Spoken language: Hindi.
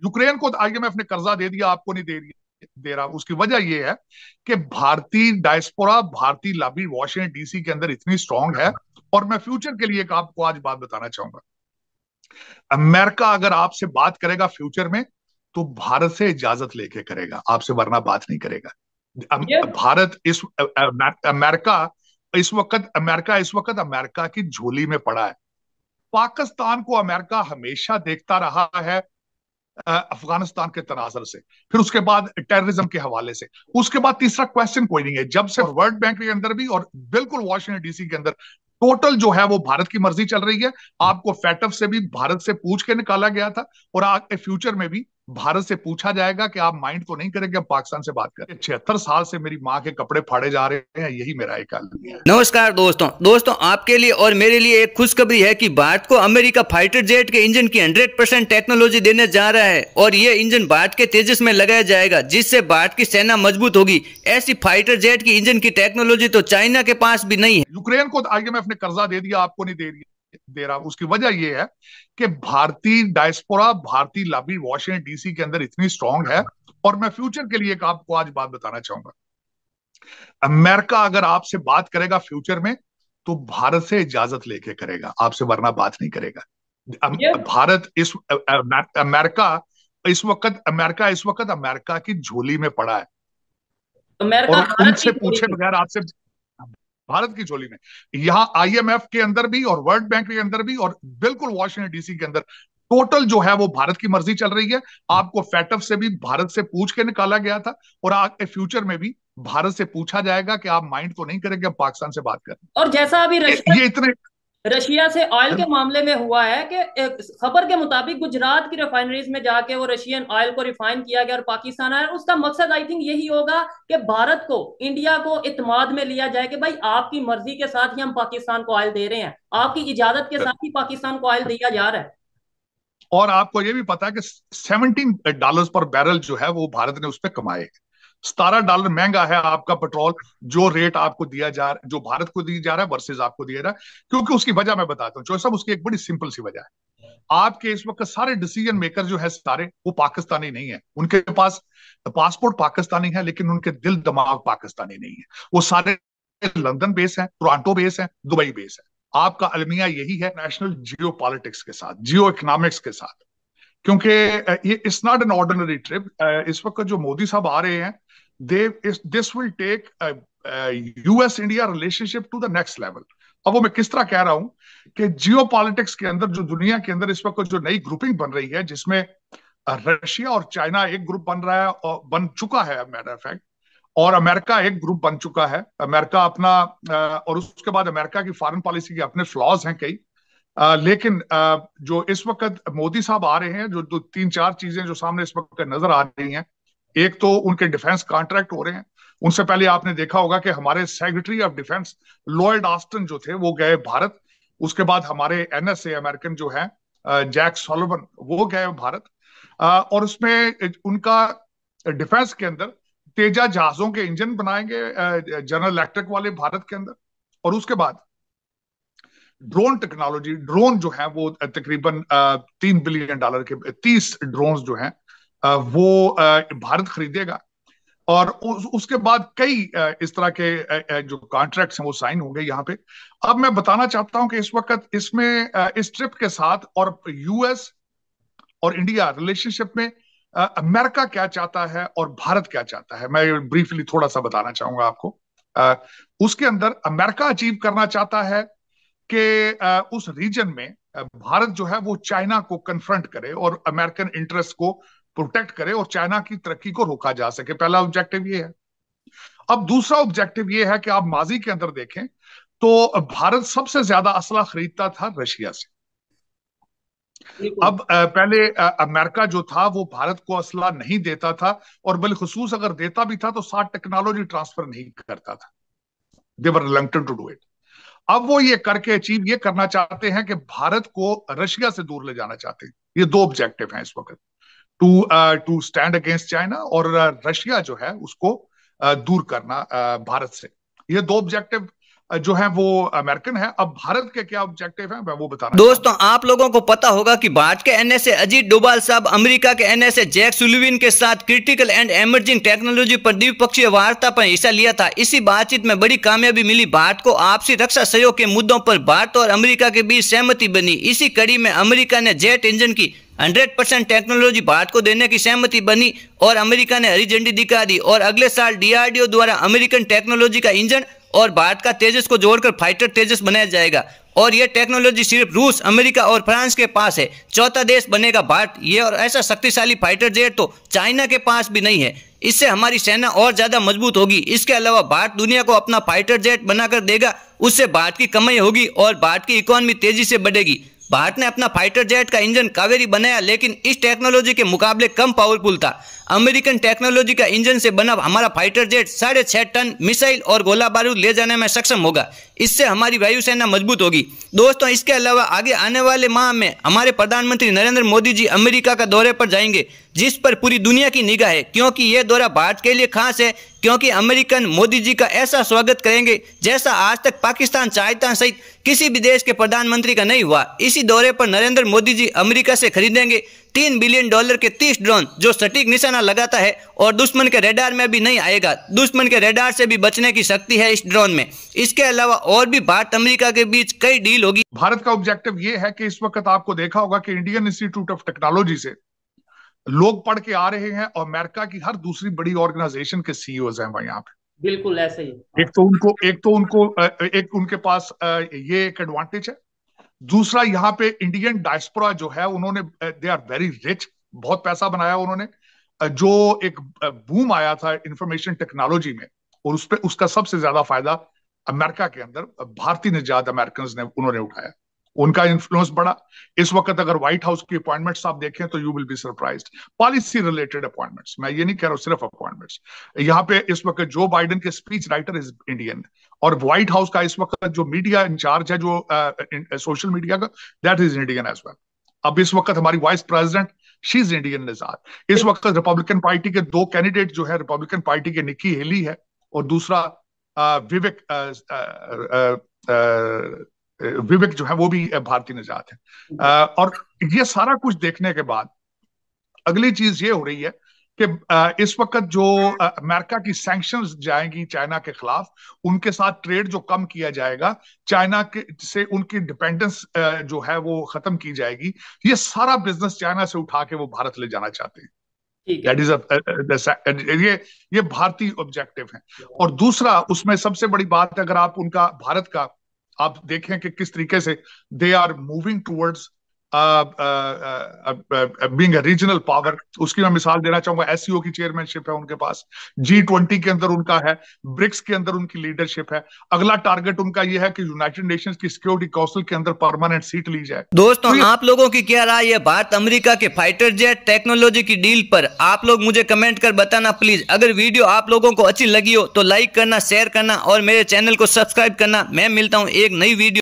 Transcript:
यूक्रेन को आईएमएफ ने कर्जा दे दिया, आपको नहीं दे रहा। उसकी वजह यह है कि भारतीय डायस्पोरा, भारतीय लॉबी वॉशिंगटन डीसी के अंदर इतनी स्ट्रांग है। और मैं फ्यूचर के लिए एक आपको आज बात बताना चाहूंगा। अमेरिका अगर आपसे बात करेगा फ्यूचर में, तो भारत से इजाजत लेके करेगा आपसे, वरना बात नहीं करेगा। ये भारत इस अमेरिका इस वक्त अमेरिका की झोली में पड़ा है। पाकिस्तान को अमेरिका हमेशा देखता रहा है अफगानिस्तान के तनाजर से, फिर उसके बाद टेररिज्म के हवाले से, उसके बाद तीसरा क्वेश्चन कोई नहीं है। जब से वर्ल्ड बैंक के अंदर भी और बिल्कुल वॉशिंगटन डीसी के अंदर टोटल जो है वो भारत की मर्जी चल रही है। आपको फैटफ से भी भारत से पूछ के निकाला गया था, और आगे फ्यूचर में भी भारत से पूछा जाएगा कि आप माइंड तो नहीं करेंगे अब पाकिस्तान से बात करें। 76 साल से मेरी माँ के कपड़े फाड़े जा रहे हैं, यही मेरा एक अलमिया है। नमस्कार दोस्तों आपके लिए और मेरे लिए एक खुशखबरी है कि भारत को अमेरिका फाइटर जेट के इंजन की 100% टेक्नोलॉजी देने जा रहा है, और ये इंजन भारत के तेजस में लगाया जाएगा, जिससे भारत की सेना मजबूत होगी। ऐसी फाइटर जेट की इंजन की टेक्नोलॉजी तो चाइना के पास भी नहीं है। यूक्रेन को आईएमएफ ने कर्जा दे दिया, आपको नहीं दे रहा। उसकी वजह यह है कि भारतीय डायस्पोरा, भारतीय लॉबी वॉशिंगटन डीसी के अंदर इतनी स्ट्रांग है। और मैं फ्यूचर के लिए एक आपको आज बात बताना चाहूंगा। अमेरिका अगर आपसे बात करेगा फ्यूचर में, तो भारत से इजाजत लेके करेगा आपसे, वरना बात नहीं करेगा। ये भारत इस अमेरिका इस वक्त अमेरिका की झोली में पड़ा है, अमेरिका और भारत की उनसे झोली पूछे में। बगैर आपसे, भारत की झोली में, यहां आईएमएफ के अंदर भी और वर्ल्ड बैंक के अंदर भी और बिल्कुल वॉशिंगटन डीसी के अंदर टोटल जो है वो भारत की मर्जी चल रही है। आपको फैटफ से भी भारत से पूछ के निकाला गया था, और आगे फ्यूचर में भी भारत से पूछा जाएगा कि आप माइंड तो नहीं करेंगे अब पाकिस्तान से बात करें। और जैसा अभी रशिया ये इतने रशिया से ऑयल के मामले में हुआ है कि एक खबर के मुताबिक गुजरात की रिफाइनरीज में जाके वो रशियन ऑयल को रिफाइन किया गया और पाकिस्तान आया। उसका मकसद आई थिंक यही होगा कि भारत को, इंडिया को इत्मीनान में लिया जाए कि भाई आपकी मर्जी के साथ ही हम पाकिस्तान को ऑयल दे रहे हैं, आपकी इजाजत के साथ ही पाकिस्तान को ऑयल दिया जा रहा है। और आपको ये भी पता है कि $17 पर बैरल जो है वो भारत ने उस पर कमाए। $17 महंगा है आपका पेट्रोल, जो रेट आपको दिया जा रहा है, जो भारत को दिया जा रहा है वर्सेज आपको दिया जा रहा है। क्योंकि उसकी वजह मैं बताता हूँ जो सब, उसकी एक बड़ी सिंपल सी वजह है। आपके इस वक्त सारे डिसीजन मेकर जो है सारे, वो पाकिस्तानी नहीं है। उनके पास पासपोर्ट पाकिस्तानी है, लेकिन उनके दिल दिमाग पाकिस्तानी नहीं है। वो सारे लंदन बेस है, टोरंटो बेस है, दुबई बेस है। आपका अलमिया यही है नेशनल जियो पॉलिटिक्स के साथ, जियो इकोनॉमिक्स के साथ। क्योंकि ये it's not an ordinary trip. इस वक्त जो मोदी साहब आ रहे हैं, they this will take US India relationship to the next level. अब वो मैं किस तरह कह रहा हूं कि जियो पॉलिटिक्स के अंदर जो दुनिया के अंदर इस वक्त जो नई ग्रुपिंग बन रही है, जिसमें रशिया और चाइना एक ग्रुप बन रहा है और बन चुका है मैटर ऑफ फैक्ट, और अमेरिका एक ग्रुप बन चुका है। अमेरिका अपना और उसके बाद अमेरिका की फॉरेन पॉलिसी के अपने फ्लॉज हैं कई। लेकिन जो इस वक्त मोदी साहब आ रहे हैं, जो दो तीन चार चीजें जो सामने इस वक्त नजर आ रही हैं, एक तो उनके डिफेंस कॉन्ट्रैक्ट हो रहे हैं। उनसे पहले आपने देखा होगा कि हमारे secretary of defence Lloyd Austin जो थे वो गए भारत। उसके बाद हमारे एनएसए अमेरिकन जो है जैक सॉलिवन, वो गए भारत। और उसमें उनका डिफेंस के अंदर तेजा जहाजों के इंजन बनाएंगे जनरल इलेक्ट्रिक वाले भारत के अंदर। और उसके बाद ड्रोन टेक्नोलॉजी, ड्रोन जो है वो तकरीबन $3 बिलियन के 30 ड्रोन जो हैं वो भारत खरीदेगा। और उसके बाद कई इस तरह के जो कॉन्ट्रैक्ट्स हैं वो साइन होंगे यहाँ पे। अब मैं बताना चाहता हूं कि इस वक्त इसमें इस ट्रिप के साथ और यूएस और इंडिया रिलेशनशिप में अमेरिका क्या चाहता है और भारत क्या चाहता है, मैं ब्रीफली थोड़ा सा बताना चाहूंगा आपको। अ, उसके अंदर अमेरिका अचीव करना चाहता है कि उस रीजन में भारत जो है वो चाइना को कन्फ्रंट करे और अमेरिकन इंटरेस्ट को प्रोटेक्ट करे और चाइना की तरक्की को रोका जा सके। पहला ऑब्जेक्टिव ये है। अब दूसरा ऑब्जेक्टिव ये है कि आप माजी के अंदर देखें तो भारत सबसे ज्यादा असला खरीदता था रशिया से। बिल्कुल। अब पहले अमेरिका जो था वो भारत को असला नहीं देता था, और बिलखसूस अगर देता भी था तो साथ टेक्नोलॉजी ट्रांसफर नहीं करता था। दे वर रिलक्टेंट टू डू इट। अब वो ये करके अचीव ये करना चाहते हैं कि भारत को रशिया से दूर ले जाना चाहते हैं। ये दो ऑब्जेक्टिव हैं इस वक्त, टू स्टैंड अगेंस्ट चाइना, और रशिया जो है उसको दूर करना भारत से। ये दो ऑब्जेक्टिव जो है वो अमेरिकन है। अब भारत के क्या ऑब्जेक्टिव है मैं वो बताना। दोस्तों आप लोगों को पता होगा कि भारत के एनएसए अजीत डोभाल साहब अमेरिका के एनएसए जैक सुलिवान के साथ क्रिटिकल एंड एमर्जिंग टेक्नोलॉजी पर द्विपक्षीय वार्ता पर हिस्सा लिया था। इसी बातचीत में बड़ी कामयाबी मिली। भारत को आपसी रक्षा सहयोग के मुद्दों पर भारत और अमेरिका के बीच सहमति बनी। इसी कड़ी में अमेरिका ने जेट इंजन की 100% टेक्नोलॉजी भारत को देने की सहमति बनी और अमेरिका ने हरी झंडी दिखा दी। और अगले साल डीआरडीओ द्वारा अमेरिकन टेक्नोलॉजी का इंजन और भारत का तेजस को जोड़कर फाइटर तेजस बनाया जाएगा। और यह टेक्नोलॉजी सिर्फ रूस, अमेरिका और फ्रांस के पास है। चौथा देश बनेगा भारत। ये और ऐसा शक्तिशाली फाइटर जेट तो चाइना के पास भी नहीं है। इससे हमारी सेना और ज्यादा मजबूत होगी। इसके अलावा भारत दुनिया को अपना फाइटर जेट बनाकर देगा। उससे भारत की कमाई होगी और भारत की इकोनॉमी तेजी से बढ़ेगी। भारत ने अपना फाइटर जेट का इंजन कावेरी बनाया, लेकिन इस टेक्नोलॉजी के मुकाबले कम पावरफुल था। अमेरिकन टेक्नोलॉजी का इंजन से बना हमारा फाइटर जेट 6.5 टन मिसाइल और गोला बारूद ले जाने में सक्षम होगा। इससे हमारी वायुसेना मजबूत होगी। दोस्तों इसके अलावा आगे आने वाले माह में हमारे प्रधानमंत्री नरेंद्र मोदी जी अमेरिका का दौरे पर जाएंगे, जिस पर पूरी दुनिया की निगाह है, क्योंकि यह दौरा भारत के लिए खास है। क्योंकि अमेरिकन मोदी जी का ऐसा स्वागत करेंगे जैसा आज तक पाकिस्तान, चाइना सहित किसी भी देश के प्रधानमंत्री का नहीं हुआ। इसी दौरे पर नरेंद्र मोदी जी अमेरिका से खरीदेंगे $3 बिलियन के 30 ड्रोन, जो सटीक निशाना लगाता है और दुश्मन के रडार में भी नहीं आएगा। दुश्मन के रडार से भी बचने की शक्ति है इस ड्रोन में। इसके अलावा और भी भारत अमेरिका के बीच कई डील होगी। भारत का ऑब्जेक्टिव ये है कि इस वक्त आपको देखा होगा कि इंडियन इंस्टीट्यूट ऑफ टेक्नोलॉजी से लोग पढ़ के आ रहे हैं और अमेरिका की हर दूसरी बड़ी ऑर्गेनाइजेशन के सीईओज हैं वहां यहाँ पे। बिल्कुल ऐसे ही। एक तो उनके पास ये एक एडवांटेज है। दूसरा यहाँ पे इंडियन डायस्पोरा जो है उन्होंने दे आर वेरी रिच, बहुत पैसा बनाया उन्होंने। जो एक बूम आया था इंफॉर्मेशन टेक्नोलॉजी में और उसका सबसे ज्यादा फायदा अमेरिका के अंदर भारतीय निजात अमेरिकन ने उन्होंने उठाया। उनका इन्फ्लुएंस बढ़ा। इस वक्त अगर व्हाइट हाउस की अपॉइंटमेंट्स आप देखें तो you will be surprised. Policy related appointments, मैं ये नहीं कह रहा हूं सिर्फ अपॉइंटमेंट्स। यहाँ पे इस वक्त जो बाइडेन के स्पीच राइटर इज इंडियन और व्हाइट हाउस का इस वक्त जो मीडिया इंचार्ज है जो सोशल मीडिया का, that is Indian as well. अब इस वक्त हमारी vice president she is Indian निजात। इस वक्त रिपब्लिकन पार्टी के 2 कैंडिडेट जो है, रिपब्लिकन पार्टी के निक्की हेली है और दूसरा विवेक जो है वो भी भारतीय निजात है। और ये सारा कुछ देखने के बाद अगली चीज ये हो रही है कि इस वक्त जो अमेरिका की सैंक्शंस जाएंगी चाइना के खिलाफ, उनके साथ ट्रेड जो कम किया जाएगा, चाइना के से उनकी डिपेंडेंस जो है वो खत्म की जाएगी। ये सारा बिजनेस चाइना से उठा के वो भारत ले जाना चाहते हैं। That is ये भारतीय ऑब्जेक्टिव है। और दूसरा उसमें सबसे बड़ी बात, अगर आप उनका भारत का आप देखें कि किस तरीके से they are moving towards being a regional power, उसकी मैं मिसाल देना चाहूंगा। एससीओ की चेयरमैनशिप है उनके पास, G20 के अंदर उनका है, ब्रिक्स के अंदर उनकी लीडरशिप है। अगला टारगेट उनका यह है कि यूनाइटेड नेशंस की सिक्योरिटी काउंसिल के अंदर परमानेंट सीट ली जाए। दोस्तों आप लोगों की क्या राय है भारत अमेरिका के फाइटर जेट टेक्नोलॉजी की डील पर? आप लोग मुझे कमेंट कर बताना प्लीज। अगर वीडियो आप लोगों को अच्छी लगी हो तो लाइक करना, शेयर करना और मेरे चैनल को सब्सक्राइब करना। मैं मिलता हूं एक नई वीडियो